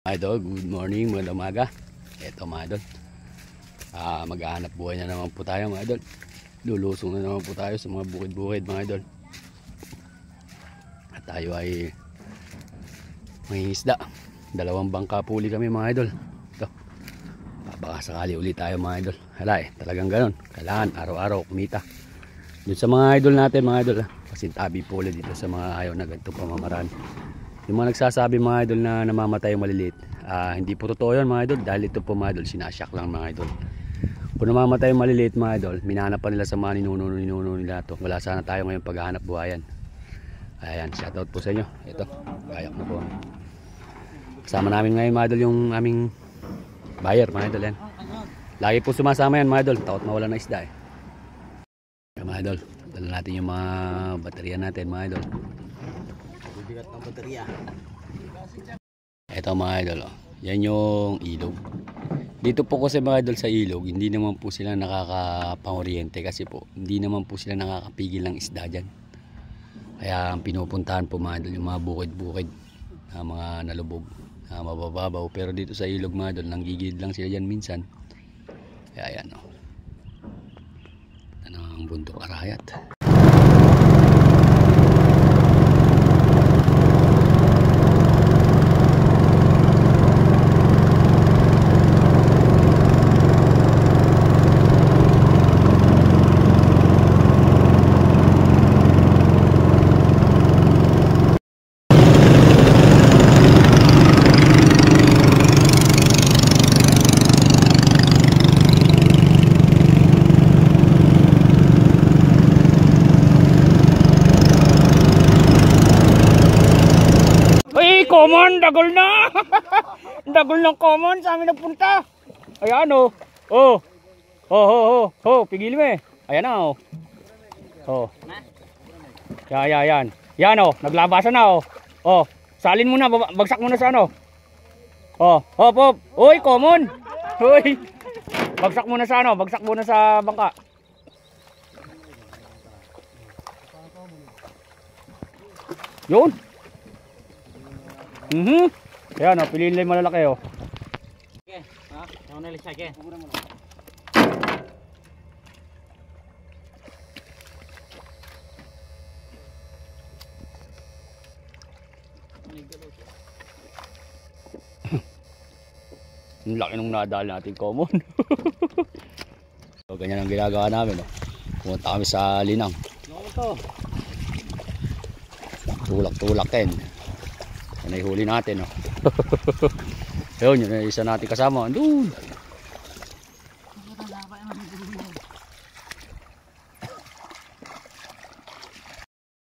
Idol, good morning, magandang umaga. Ito mga idol, maghahanap buhay na naman po tayo mga idol. Lulusong na naman po tayo sa mga bukid-bukid mga idol. At tayo ay may isda. Dalawang bangka puli kami mga idol. Ito, baka sakali ulit tayo mga idol. Hala talagang ganon. Kailangan araw-araw kumita. Doon sa mga idol natin mga idol, pasintabi po ulit dito sa mga ayaw na ganitong pamamaraan. Yung mga nagsasabi mga idol na namamatay yung maliliit, hindi po totoo yun mga idol. Dahil ito po mga idol, sinasyak lang mga idol. Kung namamatay yung maliliit mga idol, minanap pa nila sa mga ninuno nila ito. Wala sana tayo ngayon paghahanap buhayan. Ayan, shoutout po sa inyo. Ito, kayak na po. Kasama namin ngayon mga idol yung aming buyer mga idol yan. Lagi po sumasama yan mga idol, takot mawala na isda mga idol, dala natin yung mga baterya natin mga idol. Bigat ng baterya. Ito mga idol, yan yung ilog. Dito po kasi mga idol sa ilog, hindi naman po sila nakakapangoryente kasi po hindi naman po sila nakakapigil ng isda dyan. Kaya ang pinupuntahan po mga idol yung mga bukid-bukid, mga nalubog, mabababaw. Pero dito sa ilog mga idol, nanggigilid lang sila dyan minsan. Kaya yan o, ano ang bundok Arayat. Common, dagol na. Dagol ng common sa amin nagpunta. Ayan o. Pigil mo eh. Ayan na o. Yan. Yan o, naglabasan na o. Salin muna, bagsak muna sa ano. Hop. Uy, common. Uy. Bagsak muna sa ano, bagsak muna sa bangka. Yun. Ayan o, piliin lang malalaki o. Okay, ako nalis siya, okay. Ang laki nung nadal natin common. So, ganyan ang ginagawa namin o. Pumunta kami sa linang. Tulak-tulak din. Yan ay huli natin Ayun, yun ay isa natin kasama. Andun.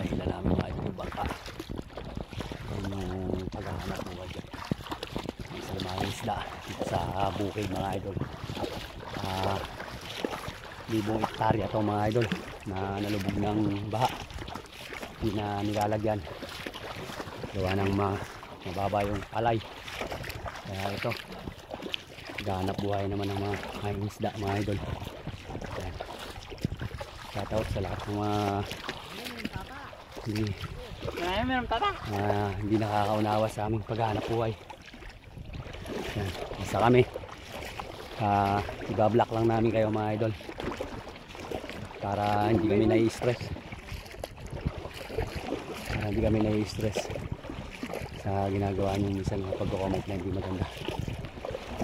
Hila namin mga ito bangka. Ayun yung paghahanap ng wajan. Isa mga isda dito sa bukid mga idol. Libong hektarya ito mga idol na nalubog ng baha. Hindi na nilalagyan. Gawa ng mababa yung alay. Kaya ito, gahanap buhay naman ng mga isda mga idol. Shoutout sa lahat ng mga hindi nakakaunawa sa aming paghahanap buhay. Isa kami, ibablock lang namin kayo mga idol para hindi kami nai-stress sa ginagawa nyo minsan mga pag-comment na hindi maganda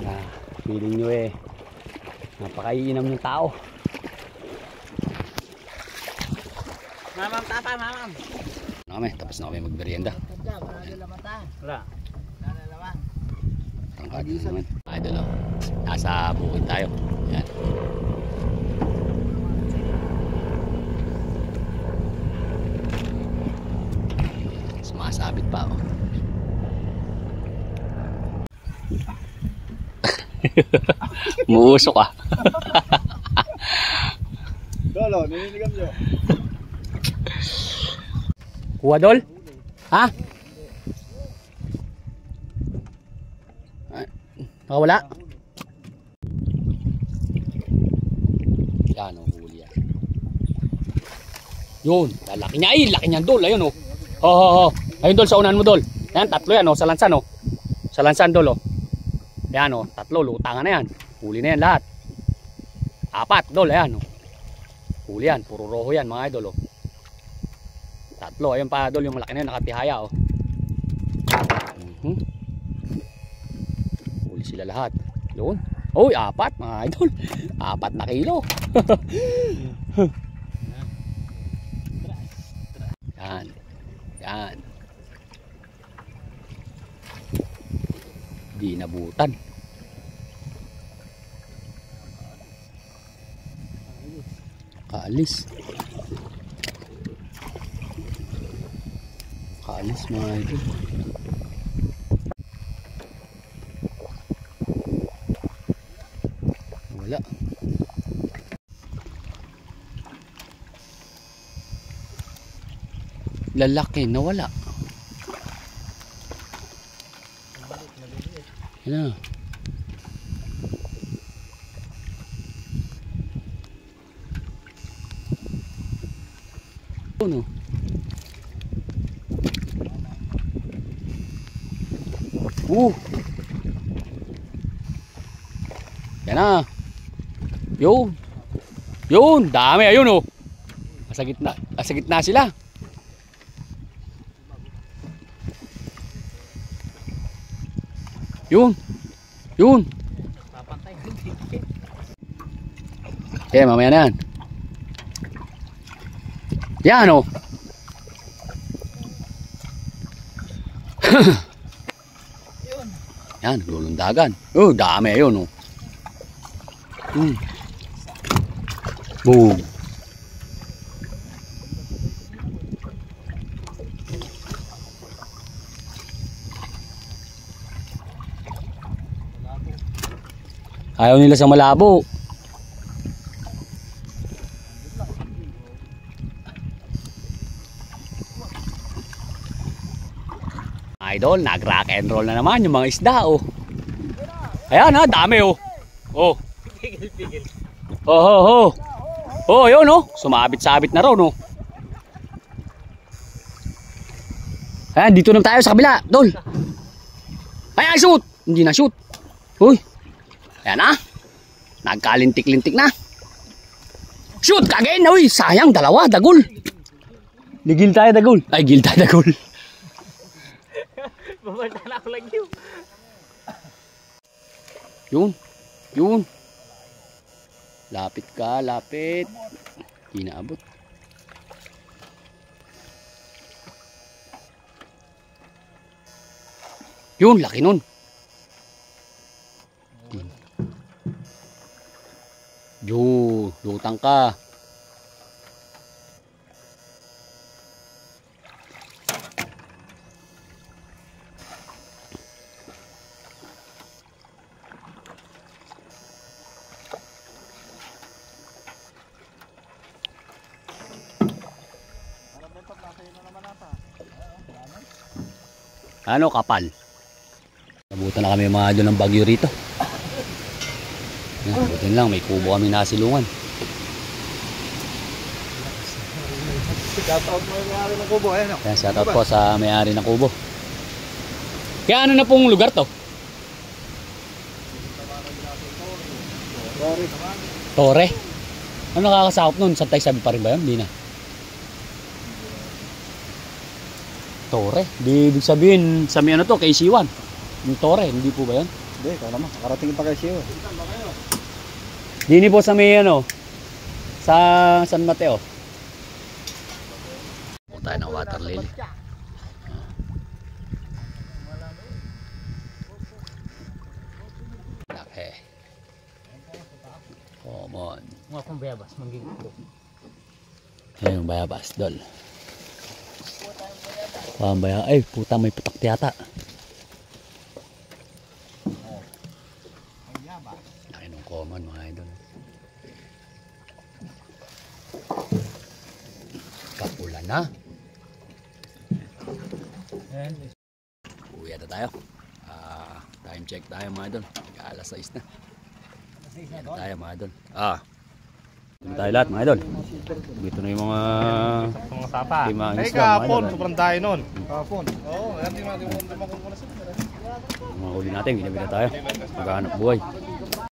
na feeling nyo napakaiinam ng tao. Mamam. Tapos na kami magmerienda. Wala. Tangkad naman. Idol o, nasa bukid tayo. Yan. Sumasabit pa o. Muusok ah. Dolo, niniligam nyo. Kuha dol? Ha? Nakawala? Yan o, huli yan. Yun, laki niya. Ay, laki niyan dol. Ayun o. Ayun dol, sa unahan mo dol. Yan, tatlo yan o, sa lansan o. Sa lansan dol, oh. Ayan, oh. 3, lutangan na yan. Huli na yan lahat. 4, dol, ayan, oh. Huli yan, puro roho yan mga idol, oh. 3, ayun pa dol, yung malaki na yun, nakatihaya, oh. Huli sila lahat. Yun. Uy, 4 mga idol. 4 na kilo. Yan. Yan. Di nabutan. Kaalis. Kaalis mga idol. Wala. Lalaki na wala. Yan na. Ano? Yan na. Yun. Yun, dami ayun oh. Nasa gitna sila. Yun. Yun. Eh, mamaya na yan. Yan oh. Yan, lulundagan. Oh, dami ayun oh. Boom. Ayaw nila sa malabo. Idol, nag-rock and roll na naman yung mga isda oh. Ayan ha, dami oh. Oh. Tigil. Oh. Oh, yun oh. Sumabit-sabit na raw no. Ayan, dito na tayo sa kabila, Dol. Ayan, shoot. Hindi na shoot. Uy. Ayan na. Nagkalintik-lintik na. Shoot, kagain na uy. Sayang, dalawa, dagol. Ligil tayo, dagol. Ay, gil tayo, dagol. Babalta na ako lagi yun. Yun. Lapit ka, lapit. Hindi naabot. Yun, laki nun. Yun, lutang ka. Ano, kapal. Nabutan na kami mga idol ng bagyo rito. Butin lang, may kubo kami nasilungan. Shoutout mo yung may-ari ng kubo. Ayan o. Kaya shoutout po sa may-ari ng kubo. Kaya ano na pong lugar to? Tore. Ano nakakasakop nun? Santay sabi pa rin ba yun? Hindi na. Tore. Di ibig sabihin sa may ano to, KC1. Yung Tore, hindi po ba yan? Hindi, ikaw naman. Nakarating pa kay Siyo. Dini po sa may ano, sa San Mateo. Punta tayo ng water lily. Laki. Come on. Mga kong bayabas, manggigito. Ayan yung bayabas, Dol. Bayabas. Ay, puta, may putak yata. Laki nung common, mga idol. Kapula na. Uwi ata tayo. Time check tayo, mga idol. Alas 6 na. Tayo, mga idol. Dito tayo lahat, mga idol. Dito na yung mga sapa. mga Ay, isla, mga kahapon. idol. Sobrang tayo nun. Kahapon. Oo, hindi makukuha na sila. Mga huli natin, ginabi na tayo. Maghanap buhay.